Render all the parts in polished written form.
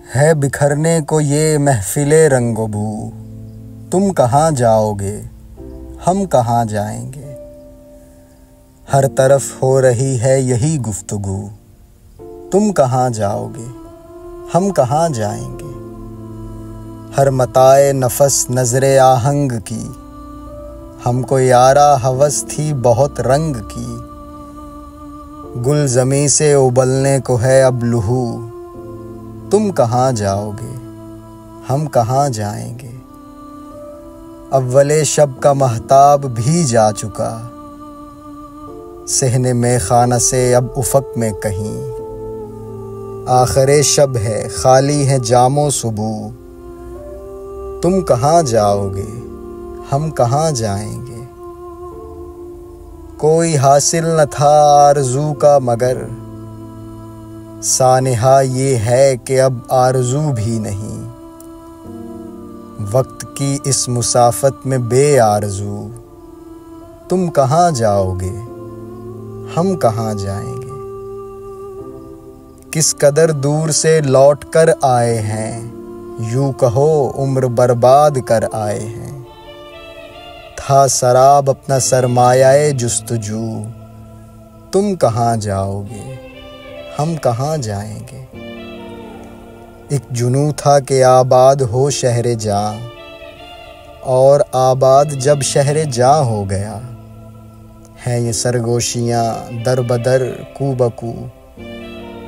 ہے بکھرنے کو یہ محفل رنگ و بو، تم کہاں جاؤ گے ہم کہاں جائیں گے؟ ہر طرف ہو رہی ہے یہی گفتگو، تم کہاں جاؤ گے ہم کہاں جائیں گے؟ ہر متاع نفس نظر آہنگ کی، ہم کو یارا ہوس تھی بہت رنگ کی۔ گل زمیں سے ابلنے کو ہے اب لہو، تم کہاں جاؤ گے ہم کہاں جائیں گے؟ اول شب کا مہتاب بھی جا چکا، صحن میں خانہ سے اب افق میں کہیں۔ آخر شب ہے خالی ہے جام و سبو، تم کہاں جاؤ گے ہم کہاں جائیں گے؟ کوئی حاصل نہ تھا آرزو کا مگر، سانحہ یہ ہے کہ اب آرزو بھی نہیں۔ وقت کی اس مسافت میں بے آرزو، تم کہاں جاؤ گے ہم کہاں جائیں گے؟ کس قدر دور سے لوٹ کر آئے ہیں، یوں کہو عمر برباد کر آئے ہیں۔ تھا سراب اپنا سرمایہ جستجو، تم کہاں جاؤ گے ہم کہاں جائیں گے؟ ایک جنوں تھا کہ آباد ہو شہر جاں، اور آباد جب شہر جاں ہو گیا۔ ہیں یہ سرگوشیاں در بدر کو بکو،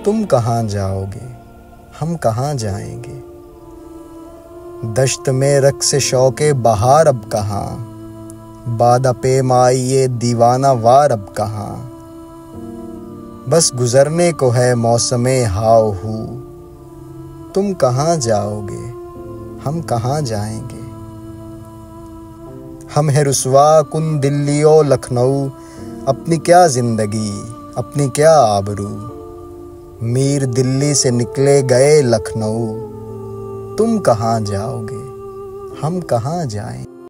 تم کہاں جاؤ گے ہم کہاں جائیں گے؟ دشت میں رقص شوق بہار اب کہاں، بادہ پیمائی یہ دیوانہ وار اب کہاں؟ بس گزرنے کو ہے موسم ہاؤ ہو، تم کہاں جاؤ گے ہم کہاں جائیں گے؟ ہم ہے رسوا کن دلی و لکھنؤ، اپنی کیا زندگی اپنی کیا آبرو۔ میر دلی سے نکلے گئے لکھنؤ، تم کہاں جاؤ گے ہم کہاں جائیں گے؟